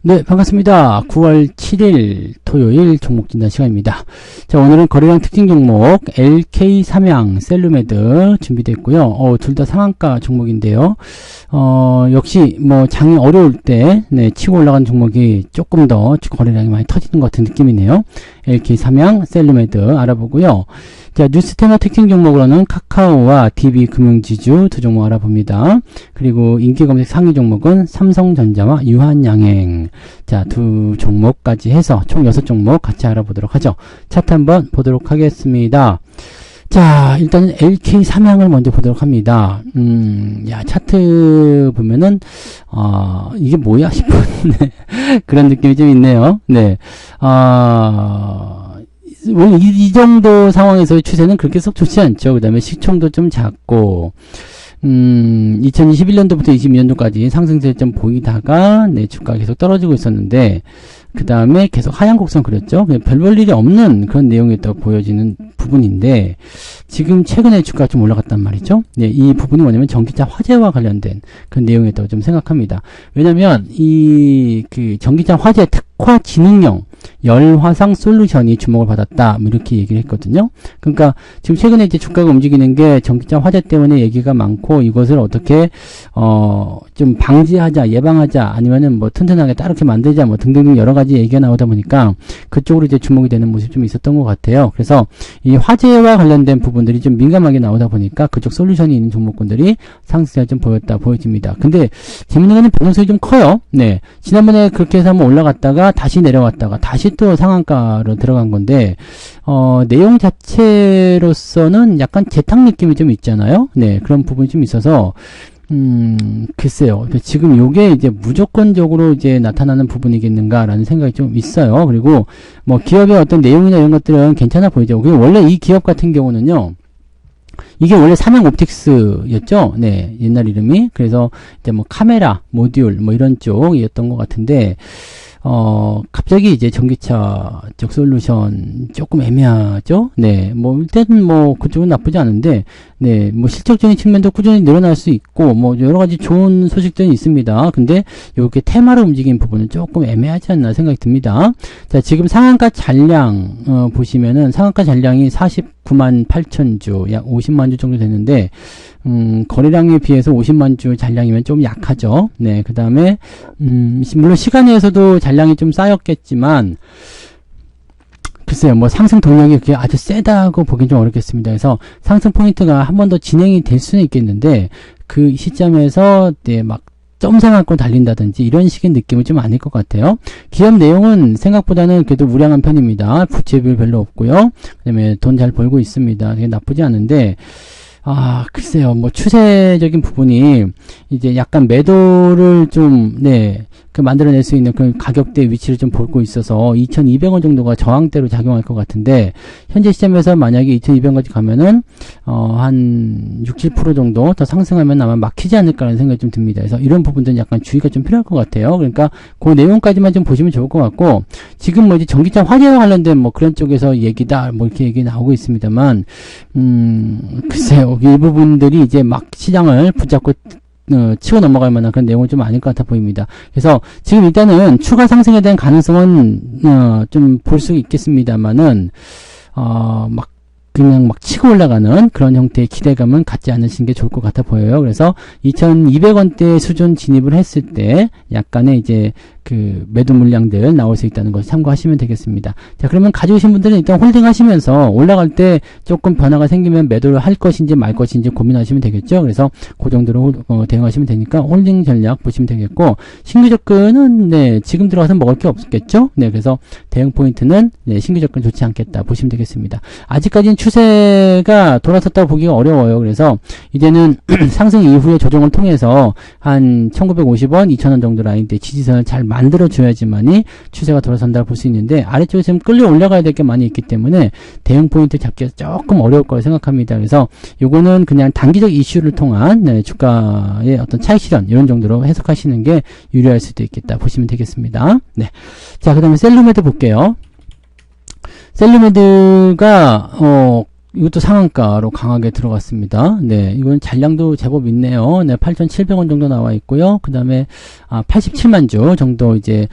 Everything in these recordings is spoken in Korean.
네, 반갑습니다. 9월 7일 토요일 종목 진단 시간입니다. 자, 오늘은 거래량 특징 종목 LK 삼양, 셀루메드 준비됐고요. 둘 다 상한가 종목인데요. 역시 뭐 장이 어려울 때 치고 올라간 종목이 조금 더 거래량이 많이 터지는 것 같은 느낌이네요. LK 삼양, 셀루메드 알아보고요. 자, 뉴스테마 특징 종목으로는 카카오와 DB금융지주 두 종목 알아봅니다. 그리고 인기검색 상위 종목은 삼성전자와 유한양행. 자, 두 종목까지 해서 총 6종목 같이 알아보도록 하죠. 차트 한번 보도록 하겠습니다. 자, 일단 LK 삼양을 먼저 보도록 합니다. 차트 보면은, 이게 뭐야 싶은, 그런 느낌이 좀 있네요. 네. 원래 이 정도 상황에서의 추세는 그렇게 썩 좋지 않죠. 그 다음에 시총도 좀 작고, 2021년도부터 22년도까지 상승세를 좀 보이다가, 주가가 계속 떨어지고 있었는데, 그 다음에 계속 하향 곡선 그렸죠. 별 볼 일이 없는 그런 내용이었다고 보여지는 부분인데, 지금 최근에 주가가 좀 올라갔단 말이죠. 이 부분이 뭐냐면 전기차 화재와 관련된 그런 내용이었다고 좀 생각합니다. 왜냐면, 전기차 화재 특화 지능형 열화상 솔루션이 주목을 받았다. 뭐 이렇게 얘기를 했거든요. 그러니까 지금 최근에 이제 주가가 움직이는 게 전기차 화재 때문에 얘기가 많고 이것을 어떻게 좀 방지하자, 예방하자, 아니면은 뭐 튼튼하게 따르게 만들자, 뭐 등등 여러 가지 얘기가 나오다 보니까 그쪽으로 이제 주목이 되는 모습이 좀 있었던 것 같아요. 그래서 이 화재와 관련된 부분들이 좀 민감하게 나오다 보니까 그쪽 솔루션이 있는 종목군들이 상승세가 좀 보여집니다. 근데 재밌는 거는 변동성이 좀 커요. 네. 지난번에 그렇게 해서 한번 올라갔다가 다시 내려왔다가 다시 또 상한가로 들어간 건데, 내용 자체로서는 약간 재탕 느낌이 좀 있잖아요. 네. 그런 부분이 좀 있어서, 글쎄요. 지금 요게 이제 무조건적으로 이제 나타나는 부분이겠는가라는 생각이 좀 있어요. 그리고 뭐 기업의 어떤 내용이나 이런 것들은 괜찮아 보이죠. 원래 이 기업 같은 경우는요, 이게 원래 삼양옵틱스였죠. 네, 옛날 이름이. 그래서 이제 뭐 카메라, 모듈, 뭐 이런 쪽이었던 것 같은데, 갑자기 이제 전기차 쪽 솔루션 조금 애매하죠? 네, 뭐, 일단은 뭐, 그쪽은 나쁘지 않은데, 네, 뭐, 실적적인 측면도 꾸준히 늘어날 수 있고, 뭐, 여러 가지 좋은 소식들이 있습니다. 근데, 요렇게 테마로 움직이는 부분은 조금 애매하지 않나 생각이 듭니다. 자, 지금 상한가 잔량, 보시면은, 상한가 잔량이 49만 8천 주, 약 50만 주 정도 되는데, 거래량에 비해서 50만 주 잔량이면 좀 약하죠. 네, 그 다음에, 물론 시간에서도 잔량이 좀 쌓였겠지만, 글쎄요, 뭐 상승 동력이 그게 아주 세다고 보긴 좀 어렵겠습니다. 그래서 상승 포인트가 한 번 더 진행이 될 수는 있겠는데, 그 시점에서, 막, 점상한권 달린다든지 이런 식의 느낌은 좀 아닐 것 같아요. 기업 내용은 생각보다는 그래도 우량한 편입니다. 부채 비율 별로 없고요. 그 다음에 돈 잘 벌고 있습니다. 되게 나쁘지 않은데, 글쎄요, 뭐, 추세적인 부분이, 이제 약간 매도를 좀, 만들어낼 수 있는 그런 가격대 위치를 좀 보고 있어서 2,200원 정도가 저항대로 작용할 것 같은데, 현재 시점에서 만약에 2,200원까지 가면은, 한 6, 7% 정도 더 상승하면 아마 막히지 않을까라는 생각이 좀 듭니다. 그래서 이런 부분들은 약간 주의가 좀 필요할 것 같아요. 그러니까 그 내용까지만 좀 보시면 좋을 것 같고, 지금 뭐 이제 전기차 화재와 관련된 뭐 그런 쪽에서 얘기다, 뭐 이렇게 얘기 나오고 있습니다만, 글쎄요, 이 부분들이 이제 막 시장을 붙잡고 치고 넘어갈 만한 그런 내용은 좀 아닐 것 같아 보입니다. 그래서 지금 일단은 추가 상승에 대한 가능성은 좀 볼 수 있겠습니다만은 그냥 막 치고 올라가는 그런 형태의 기대감은 갖지 않으시는 게 좋을 것 같아 보여요. 그래서 2,200원대 수준 진입을 했을 때 약간의 이제 그 매도 물량들 나올 수 있다는 것을 참고하시면 되겠습니다. 자, 그러면 가져오신 분들은 일단 홀딩 하시면서 올라갈 때 조금 변화가 생기면 매도를 할 것인지 말 것인지 고민하시면 되겠죠. 그래서 그 정도로 대응하시면 되니까 홀딩 전략 보시면 되겠고, 신규 접근은 지금 들어가서 먹을 게 없겠죠. 그래서 대응 포인트는 신규 접근 좋지 않겠다 보시면 되겠습니다. 아직까지는 추세가 돌아섰다고 보기가 어려워요. 그래서 이제는 상승 이후에 조정을 통해서 한 1950원, 2000원 정도 라인대 지지선을 잘 만들어줘야지만이 추세가 돌아선다고 볼 수 있는데, 아래쪽에 지금 끌려 올라가야 될 게 많이 있기 때문에 대응 포인트 잡기가 조금 어려울 거라 생각합니다. 그래서 요거는 그냥 단기적 이슈를 통한 네, 주가의 어떤 차익 실현 이런 정도로 해석하시는 게 유리할 수도 있겠다 보시면 되겠습니다. 네. 자, 그 다음에 셀루메드 볼게요. 셀루메드가 이것도 상한가로 강하게 들어갔습니다. 네, 이건 잔량도 제법 있네요. 네, 8,700원 정도 나와 있고요. 그 다음에 87만 주 정도 이제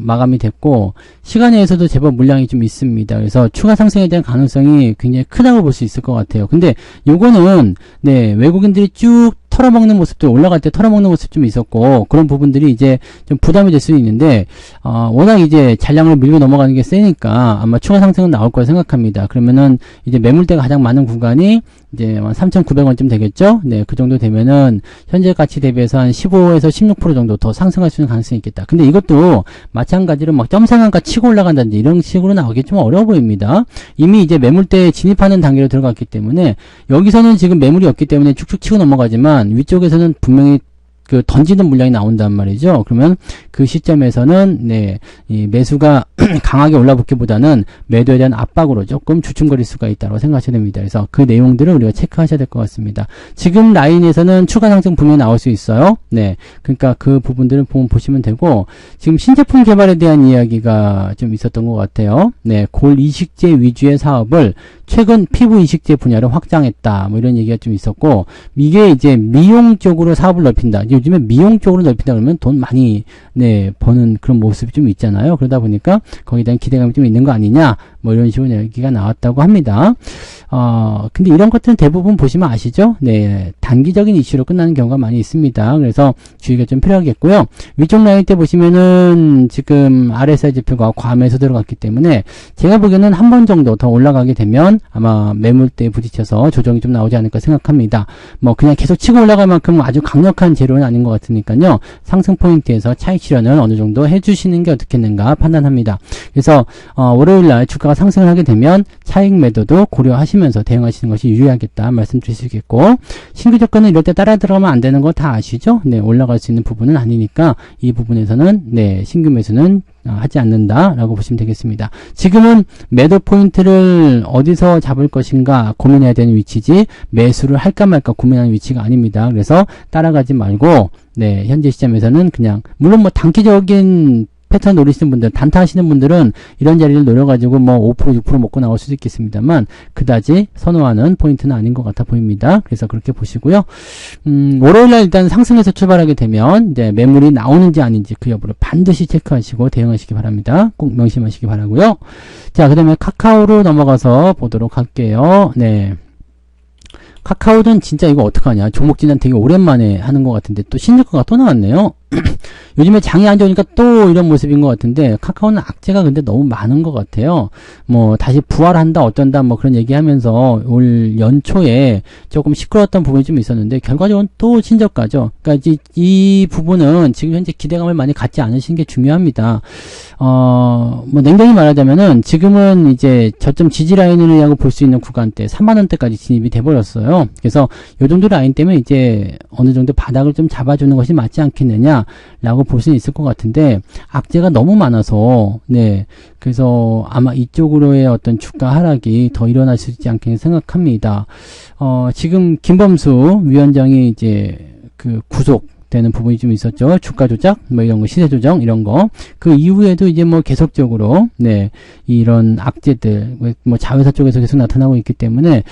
마감이 됐고, 시간에서도 제법 물량이 좀 있습니다. 그래서 추가 상승에 대한 가능성이 굉장히 크다고 볼 수 있을 것 같아요. 근데 요거는 네, 외국인들이 쭉 털어먹는 모습도 올라갈 때 털어먹는 모습 좀 있었고, 그런 부분들이 이제 좀 부담이 될 수 있는데, 워낙 이제 잔량을 밀고 넘어가는 게 세니까 아마 추가 상승은 나올 거라 생각합니다. 그러면은 이제 매물대가 가장 많은 구간이 이제 3,900원쯤 되겠죠? 네, 그 정도 되면은 현재 가치 대비해서 한 15에서 16% 정도 더 상승할 수 있는 가능성이 있겠다. 근데 이것도 마찬가지로 막 점상한가 치고 올라간다든지 이런 식으로 나오기 좀 어려워 보입니다. 이미 이제 매물대에 진입하는 단계로 들어갔기 때문에, 여기서는 지금 매물이 없기 때문에 쭉쭉 치고 넘어가지만 위쪽에서는 분명히 그 던지는 물량이 나온단 말이죠. 그러면 그 시점에서는 네, 이 매수가 강하게 올라붙기보다는 매도에 대한 압박으로 조금 주춤거릴 수가 있다고 생각하셔야 됩니다. 그래서 그 내용들을 우리가 체크하셔야 될 것 같습니다. 지금 라인에서는 추가 상승 분명히 나올 수 있어요. 네, 그러니까 그 부분들을 보시면 되고, 지금 신제품 개발에 대한 이야기가 좀 있었던 것 같아요. 네, 골 이식제 위주의 사업을 최근 피부 이식제 분야를 확장했다. 뭐 이런 얘기가 좀 있었고, 이게 이제 미용 쪽으로 사업을 넓힌다. 요즘에 미용 쪽으로 넓힌다 그러면 돈 많이 네, 버는 그런 모습이 좀 있잖아요. 그러다 보니까 거기에 대한 기대감이 좀 있는 거 아니냐, 뭐 이런 식으로 얘기가 나왔다고 합니다. 근데 이런 것들은 대부분 보시면 아시죠? 네, 단기적인 이슈로 끝나는 경우가 많이 있습니다. 그래서 주의가 좀 필요하겠고요. 위쪽 라인 때 보시면은 지금 RSI 지표가 과매수 들어갔기 때문에 제가 보기에는 한 번 정도 더 올라가게 되면 아마 매물대에 부딪혀서 조정이 좀 나오지 않을까 생각합니다. 뭐 그냥 계속 치고 올라갈 만큼 아주 강력한 재료는 아닌 것 같으니까요. 상승 포인트에서 차익 실현을 어느 정도 해주시는 게 어떻겠는가 판단합니다. 그래서 월요일날 주가가 상승을 하게 되면 차익 매도도 고려하시면서 대응하시는 것이 유리하겠다 말씀드릴 수 있겠고, 신규 조건은 이럴 때 따라 들어가면 안 되는 거 다 아시죠? 네, 올라갈 수 있는 부분은 아니니까 이 부분에서는 네, 신규 매수는 하지 않는다라고 보시면 되겠습니다. 지금은 매도 포인트를 어디서 잡을 것인가 고민해야 되는 위치지, 매수를 할까 말까 고민하는 위치가 아닙니다. 그래서 따라가지 말고 네, 현재 시점에서는 그냥, 물론 뭐 단기적인 패턴 노리시는 분들, 단타 하시는 분들은 이런 자리를 노려가지고 뭐 5%, 6% 먹고 나올 수도 있겠습니다만, 그다지 선호하는 포인트는 아닌 것 같아 보입니다. 그래서 그렇게 보시고요. 월요일날 일단 상승해서 출발하게 되면 이제 매물이 나오는지 아닌지 그 여부를 반드시 체크하시고 대응하시기 바랍니다. 꼭 명심하시기 바라고요. 자, 그 다음에 카카오로 넘어가서 보도록 할게요. 네. 카카오는 진짜 이거 어떡하냐. 종목 진단 되게 오랜만에 하는 것 같은데 또 신주가가 또 나왔네요. 요즘에 장이 안 좋으니까 또 이런 모습인 것 같은데, 카카오는 악재가 근데 너무 많은 것 같아요. 뭐 다시 부활한다 어쩐다 뭐 그런 얘기하면서 올 연초에 조금 시끄러웠던 부분이 좀 있었는데 결과적으로 또 신저가죠. 그러니까 이 부분은 지금 현재 기대감을 많이 갖지 않으시는 게 중요합니다. 뭐 냉정히 말하자면은 지금은 이제 저점 지지 라인이라고 볼 수 있는 구간대 3만원대까지 진입이 돼버렸어요. 그래서 요 정도 라인 때문에 이제 어느 정도 바닥을 좀 잡아주는 것이 맞지 않겠느냐 라고 볼 수는 있을 것 같은데, 악재가 너무 많아서 네, 그래서 아마 이쪽으로의 어떤 주가 하락이 더 일어날 수 있지 않겠냐 생각합니다. 지금 김범수 위원장이 이제 그 구속되는 부분이 좀 있었죠. 주가 조작, 뭐 이런 거, 시세 조정 이런 거. 그 이후에도 이제 뭐 계속적으로 네, 이런 악재들 뭐 자회사 쪽에서 계속 나타나고 있기 때문에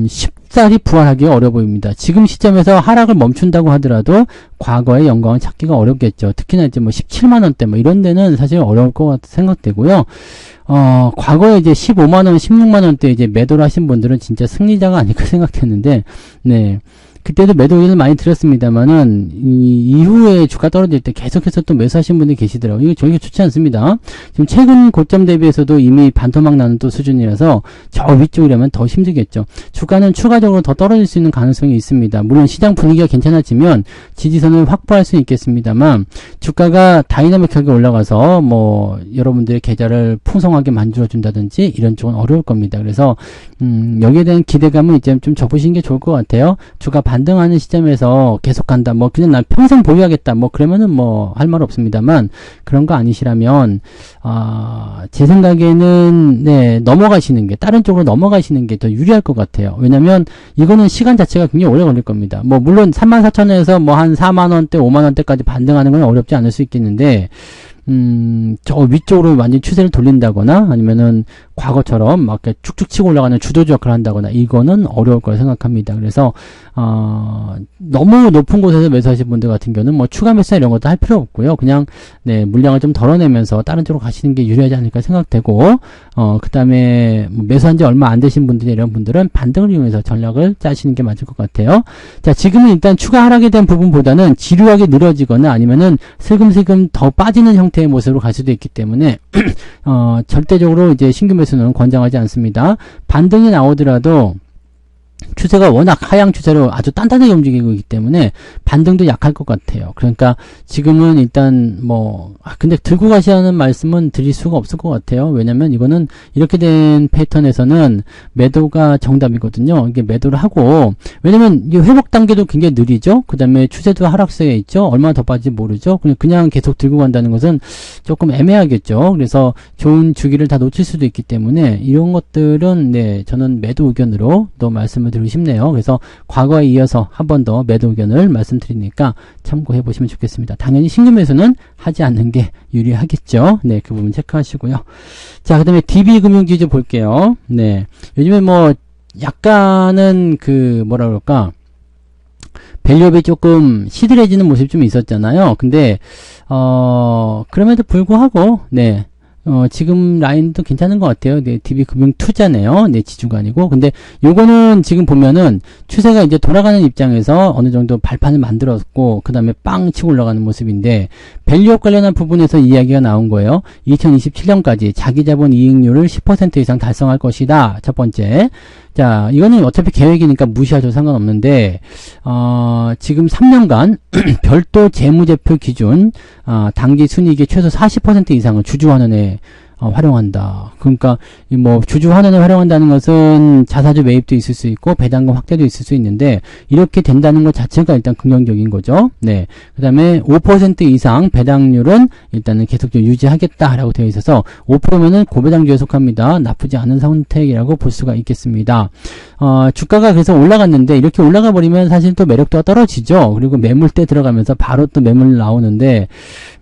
쉽사리 부활하기 어려 보입니다. 지금 시점에서 하락을 멈춘다고 하더라도 과거의 영광을 찾기가 어렵겠죠. 특히나 이제 뭐 17만원대 뭐 이런 데는 사실 어려울 것 생각되고요. 과거에 이제 15만원, 16만원대 이제 매도를 하신 분들은 진짜 승리자가 아닐까 생각했는데, 네. 그때도 매도 의견을 많이 드렸습니다만은 이후에 주가 떨어질 때 계속해서 또 매수하신 분들이 계시더라고요. 이거 저희가 좋지 않습니다. 지금 최근 고점 대비해서도 이미 반토막 나는 또 수준이라서 저 위쪽이라면 더 힘들겠죠. 주가는 추가적으로 더 떨어질 수 있는 가능성이 있습니다. 물론 시장 분위기가 괜찮아지면 지지선을 확보할 수는 있겠습니다만, 주가가 다이나믹하게 올라가서 뭐 여러분들의 계좌를 풍성하게 만들어준다든지 이런 쪽은 어려울 겁니다. 그래서 여기에 대한 기대감은 이제 좀 접으시는 게 좋을 것 같아요. 주가 반등하는 시점에서 계속 간다. 뭐 그냥 난 평생 보유하겠다. 뭐 그러면은 뭐 할 말 없습니다만 그런 거 아니시라면 제 생각에는 네, 넘어가시는 게 다른 쪽으로 넘어가시는 게 더 유리할 것 같아요. 왜냐면 이거는 시간 자체가 굉장히 오래 걸릴 겁니다. 뭐 물론 34,000원에서 뭐 한 4만 원대, 5만 원대까지 반등하는 건 어렵지 않을 수 있겠는데 저 위쪽으로 완전 추세를 돌린다거나 아니면은 과거처럼 막 쭉쭉 치고 올라가는 주도주 역할을 한다거나 이거는 어려울 거라 생각합니다. 그래서 너무 높은 곳에서 매수하실 분들 같은 경우는 뭐 추가 매수나 이런 것도 할 필요 없고요. 그냥 네, 물량을 좀 덜어내면서 다른 쪽으로 가시는 게 유리하지 않을까 생각되고 그 다음에 뭐 매수한 지 얼마 안 되신 분들이 이런 분들은 반등을 이용해서 전략을 짜시는 게 맞을 것 같아요. 자, 지금은 일단 추가 하락에 대한 부분보다는 지루하게 늘어지거나 아니면은 슬금슬금 더 빠지는 형태의 모습으로 갈 수도 있기 때문에 절대적으로 이제 신규 매수는 권장하지 않습니다. 반등이 나오더라도 추세가 워낙 하향 추세로 아주 단단하게 움직이고 있기 때문에 반등도 약할 것 같아요. 그러니까 지금은 일단 뭐 근데 들고 가시라는 말씀은 드릴 수가 없을 것 같아요. 왜냐면 이거는 이렇게 된 패턴에서는 매도가 정답이거든요. 이게 매도를 하고 왜냐면 이 회복 단계도 굉장히 느리죠. 그 다음에 추세도 하락세에 있죠. 얼마나 더 빠질지 모르죠. 그냥 계속 들고 간다는 것은 조금 애매하겠죠. 그래서 좋은 주기를 다 놓칠 수도 있기 때문에 이런 것들은 네, 저는 매도 의견으로 또 말씀을 드리고 싶네요. 그래서 과거에 이어서 한 번 더 매도 의견을 말씀드리니까 참고해 보시면 좋겠습니다. 당연히 신규 매수는 하지 않는 게 유리하겠죠. 네, 그 부분 체크하시고요. 자, 그 다음에 DB금융지주 볼게요. 네, 요즘에 뭐 약간은 그 뭐라 그럴까 밸류업이 조금 시들해지는 모습이 좀 있었잖아요. 근데 그럼에도 불구하고 네. 지금 라인도 괜찮은 것 같아요. 네, DB금융투자네요. 네, 지주가 아니고. 근데 요거는 지금 보면은 추세가 이제 돌아가는 입장에서 어느 정도 발판을 만들었고, 그 다음에 빵 치고 올라가는 모습인데, 밸류업 관련한 부분에서 이야기가 나온 거예요. 2027년까지 자기자본 이익률을 10% 이상 달성할 것이다. 첫 번째. 자, 이거는 어차피 계획이니까 무시하셔도 상관없는데, 지금 3년간 별도 재무제표 기준, 당기 순이익의 최소 40% 이상을 주주환원에 활용한다. 그러니까 뭐 주주환원에 활용한다는 것은 자사주 매입도 있을 수 있고 배당금 확대도 있을 수 있는데 이렇게 된다는 것 자체가 일단 긍정적인 거죠. 네. 그다음에 5% 이상 배당률은 일단은 계속 좀 유지하겠다라고 되어 있어서 5%면은 고배당주에 속합니다. 나쁘지 않은 선택이라고 볼 수가 있겠습니다. 주가가 그래서 올라갔는데 이렇게 올라가 버리면 사실 또 매력도가 떨어지죠. 그리고 매물대 들어가면서 바로 또 매물 나오는데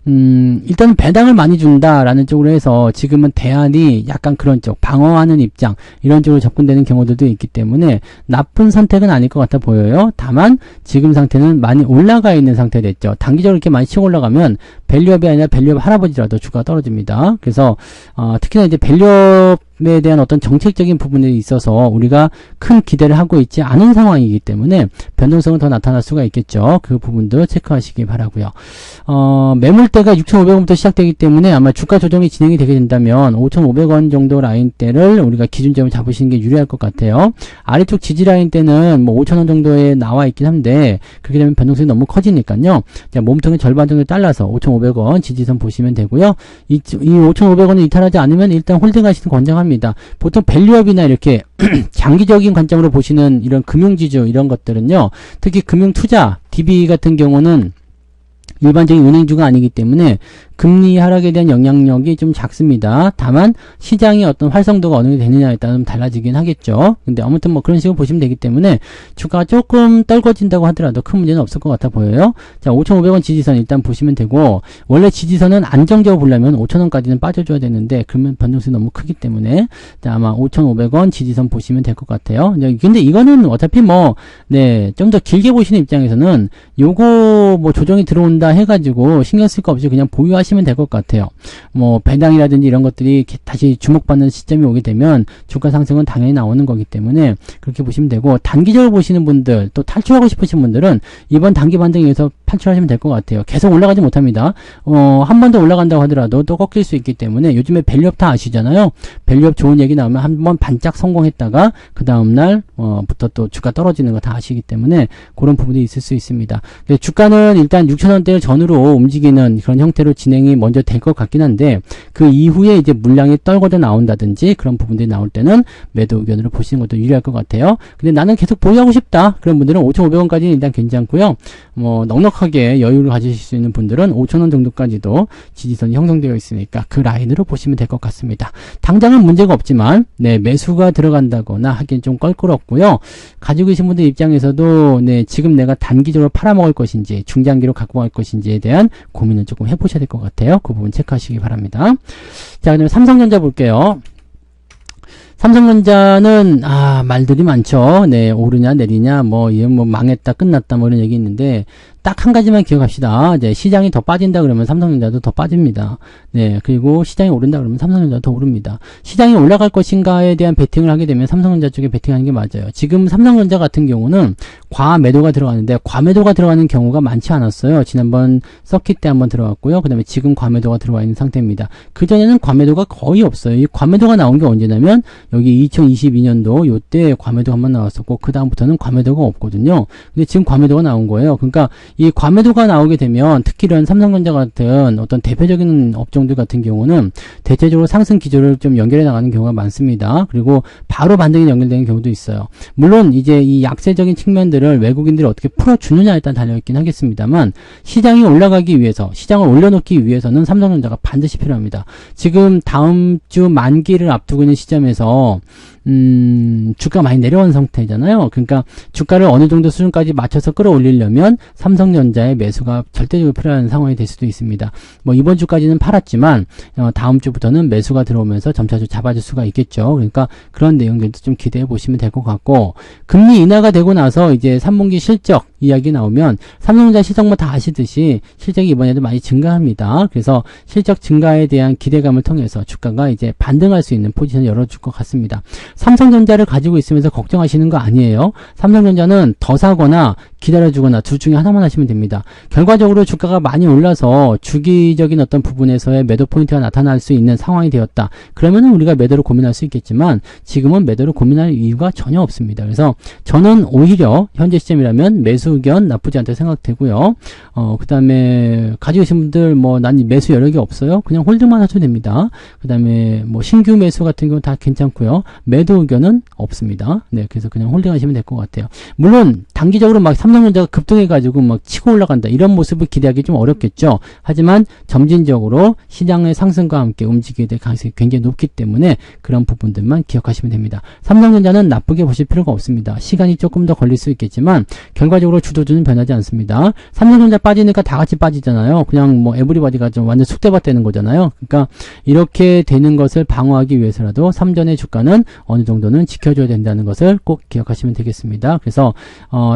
일단은 배당을 많이 준다라는 쪽으로 해서 지금은 대안이 약간 그런 쪽, 방어하는 입장, 이런 쪽으로 접근되는 경우들도 있기 때문에 나쁜 선택은 아닐 것 같아 보여요. 다만, 지금 상태는 많이 올라가 있는 상태 됐죠. 단기적으로 이렇게 많이 치고 올라가면 밸류업이 아니라 밸류업 할아버지라도 주가가 떨어집니다. 그래서, 특히나 이제 밸류업에 대한 어떤 정책적인 부분에 있어서 우리가 큰 기대를 하고 있지 않은 상황이기 때문에 변동성은 더 나타날 수가 있겠죠. 그 부분도 체크하시기 바라고요. 매물대가 6,500원부터 시작되기 때문에 아마 주가 조정이 진행이 되게 된다면 5,500원 정도 라인대를 우리가 기준점을 잡으시는 게 유리할 것 같아요. 아래쪽 지지 라인대는 뭐 5,000원 정도에 나와 있긴 한데 그렇게 되면 변동성이 너무 커지니까요. 자, 몸통의 절반 정도 잘라서 5,500원 지지선 보시면 되고요. 이 5,500원을 이탈하지 않으면 일단 홀딩하시는 권장합니다. 보통 밸류업이나 이렇게 장기적인 관점으로 보시는 이런 금융지주 이런 것들은요. 특히 금융투자, DB 같은 경우는 일반적인 은행주가 아니기 때문에 금리 하락에 대한 영향력이 좀 작습니다. 다만 시장의 어떤 활성도가 어느 정도 되느냐에 따라 좀 달라지긴 하겠죠. 근데 아무튼 뭐 그런 식으로 보시면 되기 때문에 주가가 조금 떨궈진다고 하더라도 큰 문제는 없을 것 같아 보여요. 자, 5,500원 지지선 일단 보시면 되고 원래 지지선은 안정적으로 보려면 5,000원까지는 빠져줘야 되는데 그러면 변동성이 너무 크기 때문에 자, 아마 5,500원 지지선 보시면 될 것 같아요. 근데 이거는 어차피 뭐 네, 좀 더 길게 보시는 입장에서는 요거 뭐 조정이 들어온다 해가지고 신경 쓸 거 없이 그냥 보유하시면 될 것 같아요. 뭐 배당이라든지 이런 것들이 다시 주목받는 시점이 오게 되면 주가 상승은 당연히 나오는 거기 때문에 그렇게 보시면 되고 단기적으로 보시는 분들 또 탈출하고 싶으신 분들은 이번 단기 반등에 의해서 탈출하시면 될 것 같아요. 계속 올라가지 못합니다. 한 번 더 올라간다고 하더라도 또 꺾일 수 있기 때문에 요즘에 밸류업 다 아시잖아요. 밸류업 좋은 얘기 나오면 한 번 반짝 성공했다가 그 다음날 부터 또 주가 떨어지는 거 다 아시기 때문에 그런 부분이 있을 수 있습니다. 주가는 일단 6,000원대 전으로 움직이는 그런 형태로 진행 진행이 먼저 될 것 같긴 한데 그 이후에 이제 물량이 떨궈져 나온다든지 그런 부분들이 나올 때는 매도 의견으로 보시는 것도 유리할 것 같아요. 근데 나는 계속 보유하고 싶다. 그런 분들은 5,500원까지는 일단 괜찮고요. 뭐 넉넉하게 여유를 가지실 수 있는 분들은 5,000원 정도까지도 지지선이 형성되어 있으니까 그 라인으로 보시면 될 것 같습니다. 당장은 문제가 없지만 네, 매수가 들어간다거나 하기엔 좀 껄끄럽고요. 가지고 계신 분들 입장에서도 네, 지금 내가 단기적으로 팔아먹을 것인지 중장기로 갖고 갈 것인지에 대한 고민을 조금 해보셔야 될 것 같아요. 그 부분 체크하시기 바랍니다. 자, 그다음에 삼성전자 볼게요. 삼성전자는 말들이 많죠. 네, 오르냐 내리냐 뭐 망했다 끝났다 뭐 이런 얘기 있는데 딱 한 가지만 기억합시다. 이제 시장이 더 빠진다 그러면 삼성전자도 더 빠집니다. 네, 그리고 시장이 오른다 그러면 삼성전자도 더 오릅니다. 시장이 올라갈 것인가에 대한 베팅을 하게 되면 삼성전자 쪽에 베팅하는 게 맞아요. 지금 삼성전자 같은 경우는 과매도가 들어가는데 과매도가 들어가는 경우가 많지 않았어요. 지난번 서킷 때 한번 들어갔고요. 그 다음에 지금 과매도가 들어와 있는 상태입니다. 그전에는 과매도가 거의 없어요. 이 과매도가 나온 게 언제냐면 여기 2022년도 요때 과매도 한번 나왔었고 그 다음부터는 과매도가 없거든요. 근데 지금 과매도가 나온 거예요. 그러니까 이 과매도가 나오게 되면 특히 이런 삼성전자 같은 어떤 대표적인 업종들 같은 경우는 대체적으로 상승 기조를 좀 연결해 나가는 경우가 많습니다. 그리고 바로 반등이 연결되는 경우도 있어요. 물론 이제 이 약세적인 측면들을 외국인들이 어떻게 풀어주느냐에 따라 달려있긴 하겠습니다만 시장이 올라가기 위해서 시장을 올려놓기 위해서는 삼성전자가 반드시 필요합니다. 지금 다음 주 만기를 앞두고 있는 시점에서 주가 많이 내려온 상태잖아요. 그러니까 주가를 어느 정도 수준까지 맞춰서 끌어올리려면 삼성전자의 매수가 절대적으로 필요한 상황이 될 수도 있습니다. 뭐 이번 주까지는 팔았지만 다음 주부터는 매수가 들어오면서 점차적으로 잡아줄 수가 있겠죠. 그러니까 그런 내용들도 좀 기대해 보시면 될 것 같고 금리 인하가 되고 나서 이제 3분기 실적 이야기 나오면 삼성전자 실적 뭐 다 아시듯이 실적이 이번에도 많이 증가합니다. 그래서 실적 증가에 대한 기대감을 통해서 주가가 이제 반등할 수 있는 포지션을 열어줄 것 같습니다. 삼성전자를 가지고 있으면서 걱정하시는 거 아니에요. 삼성전자는 더 사거나 기다려주거나 둘 중에 하나만 하시면 됩니다. 결과적으로 주가가 많이 올라서 주기적인 어떤 부분에서의 매도 포인트가 나타날 수 있는 상황이 되었다. 그러면은 우리가 매도를 고민할 수 있겠지만 지금은 매도를 고민할 이유가 전혀 없습니다. 그래서 저는 오히려 현재 시점이라면 매수 의견 나쁘지 않다고 생각되고요. 그 다음에 가지고 계신 분들 뭐 난 매수 여력이 없어요. 그냥 홀드만 하셔도 됩니다. 그 다음에 뭐 신규 매수 같은 경우는 다 괜찮고요. 매도 의견은 없습니다. 네, 그래서 그냥 홀딩 하시면 될 것 같아요. 물론 단기적으로 막 삼성전자가 급등해가지고 막 치고 올라간다 이런 모습을 기대하기 좀 어렵겠죠. 하지만 점진적으로 시장의 상승과 함께 움직이게 될 가능성이 굉장히 높기 때문에 그런 부분들만 기억하시면 됩니다. 삼성전자는 나쁘게 보실 필요가 없습니다. 시간이 조금 더 걸릴 수 있겠지만 결과적으로 주도주는 변하지 않습니다. 삼성전자 빠지니까 다 같이 빠지잖아요. 그냥 뭐 에브리바디가 좀 완전 쑥대밭 되는 거잖아요. 그러니까 이렇게 되는 것을 방어하기 위해서라도 삼전의 주가는 어느 정도는 지켜줘야 된다는 것을 꼭 기억하시면 되겠습니다. 그래서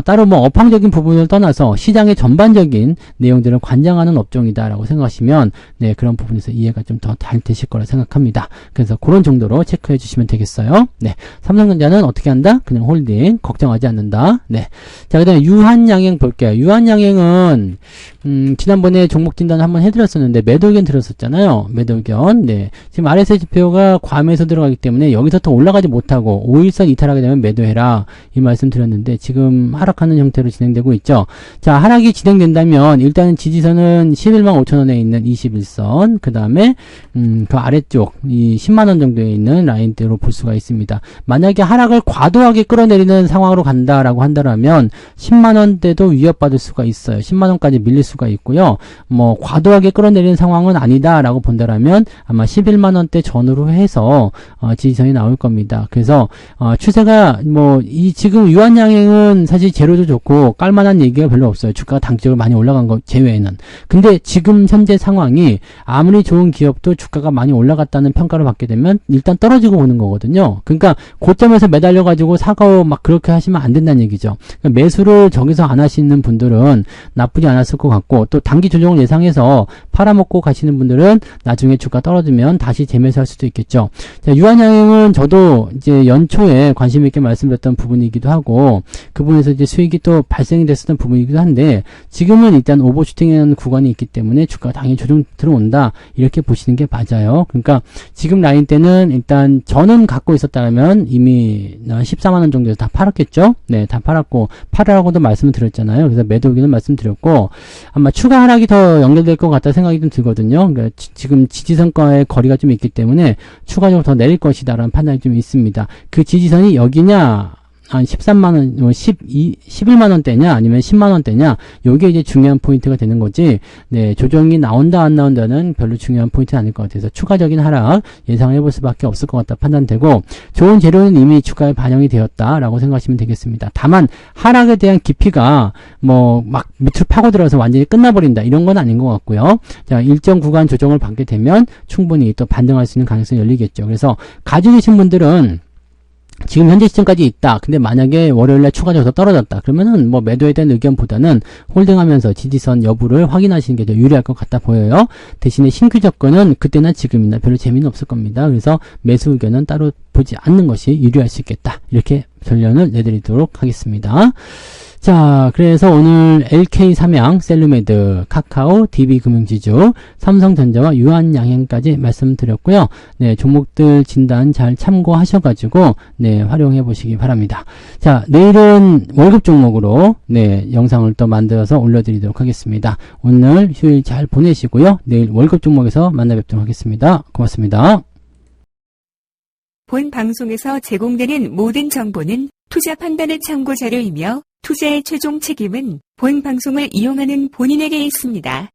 따로 뭐 업황적인 부분을 떠나서 시장의 전반적인 내용들을 관장하는 업종이다라고 생각하시면 네, 그런 부분에서 이해가 좀 더 잘 되실 거라 생각합니다. 그래서 그런 정도로 체크해 주시면 되겠어요. 네, 삼성전자는 어떻게 한다? 그냥 홀딩, 걱정하지 않는다. 네, 자, 그 다음에 유한양행 볼게요. 유한양행은 지난번에 종목 진단을 한번 해드렸었는데 매도 의견 들었었잖아요. 매도 의견. 네, 지금 RSI 지표가 과매수 들어가기 때문에 여기서 더 올라가지 못하고 5일선 이탈하게 되면 매도해라 이 말씀 드렸는데 지금 하락하는 형태로 진행되고 있죠. 자, 하락이 진행된다면 일단은 지지선은 11만 5천원에 있는 21선 그 다음에 그 아래쪽 이 10만원 정도에 있는 라인대로 볼 수가 있습니다. 만약에 하락을 과도하게 끌어내리는 상황으로 간다라고 한다면 10만원대도 위협받을 수가 있어요. 10만원까지 밀릴 수가 있고요. 뭐 과도하게 끌어내리는 상황은 아니다라고 본다라면 아마 11만원대 전후로 해서 지지선이 나올 겁니다. 그래서 추세가 뭐 이 지금 유한양행은 사실 재료도 좋고 깔만한 얘기가 별로 없어요. 주가가 단기적으로 많이 올라간 거 제외에는. 근데 지금 현재 상황이 아무리 좋은 기업도 주가가 많이 올라갔다는 평가를 받게 되면 일단 떨어지고 오는 거거든요. 그러니까 고점에서 매달려 가지고 사고 막 그렇게 하시면 안 된다는 얘기죠. 그러니까 매수를 저기서 안 하시는 분들은 나쁘지 않았을 것 같고 또 단기 조정을 예상해서 팔아먹고 가시는 분들은 나중에 주가 떨어지면 다시 재매수할 수도 있겠죠. 자, 유한양행은 저도 이제 연초에 관심 있게 말씀드렸던 부분이기도 하고 그 부분에서 이제 수익이 또 발생이 됐었던 부분이기도 한데 지금은 일단 오버슈팅이라는 구간이 있기 때문에 주가가 당연히 조정 들어온다 이렇게 보시는 게 맞아요. 그러니까 지금 라인 때는 일단 저는 갖고 있었다면 이미 14만원 정도에서 다 팔았겠죠. 네, 다 팔았고 팔으라고도 말씀을 드렸잖아요. 그래서 매도 의견을 말씀드렸고 아마 추가 하락이 더 연결될 것 같다 생각이 좀 들거든요. 그러니까 지금 지지선과의 거리가 좀 있기 때문에 추가적으로 더 내릴 것이다라는 판단이 좀 있습니다. 그 지지선이 여기냐 한 13만원, 11만원대냐, 아니면 10만원대냐, 요게 이제 중요한 포인트가 되는 거지, 네, 조정이 나온다, 안 나온다는 별로 중요한 포인트는 아닐 것 같아서 추가적인 하락 예상을 해볼 수밖에 없을 것 같다 판단되고, 좋은 재료는 이미 주가에 반영이 되었다라고 생각하시면 되겠습니다. 다만, 하락에 대한 깊이가, 막 밑으로 파고들어서 완전히 끝나버린다, 이런 건 아닌 것 같고요. 자, 일정 구간 조정을 받게 되면 충분히 또 반등할 수 있는 가능성이 열리겠죠. 그래서, 가지고 계신 분들은, 지금 현재 시점까지 있다. 근데 만약에 월요일날 추가적으로 더 떨어졌다. 그러면은 매도에 대한 의견보다는 홀딩하면서 지지선 여부를 확인하시는 게 더 유리할 것 같아 보여요. 대신에 신규 접근은 그때나 지금이나 별로 재미는 없을 겁니다. 그래서 매수 의견은 따로 보지 않는 것이 유리할 수 있겠다. 이렇게 결론을 내드리도록 하겠습니다. 자, 그래서 오늘 LK 삼양, 셀루메드, 카카오, DB금융지주, 삼성전자와 유한양행까지 말씀드렸고요. 네, 종목들 진단 잘 참고하셔가지고, 네, 활용해 보시기 바랍니다. 자, 내일은 월급 종목으로, 네, 영상을 또 만들어서 올려드리도록 하겠습니다. 오늘 휴일 잘 보내시고요. 내일 월급 종목에서 만나 뵙도록 하겠습니다. 고맙습니다. 본 방송에서 제공되는 모든 정보는 투자 판단의 참고 자료이며 투자의 최종 책임은 본 방송을 이용하는 본인에게 있습니다.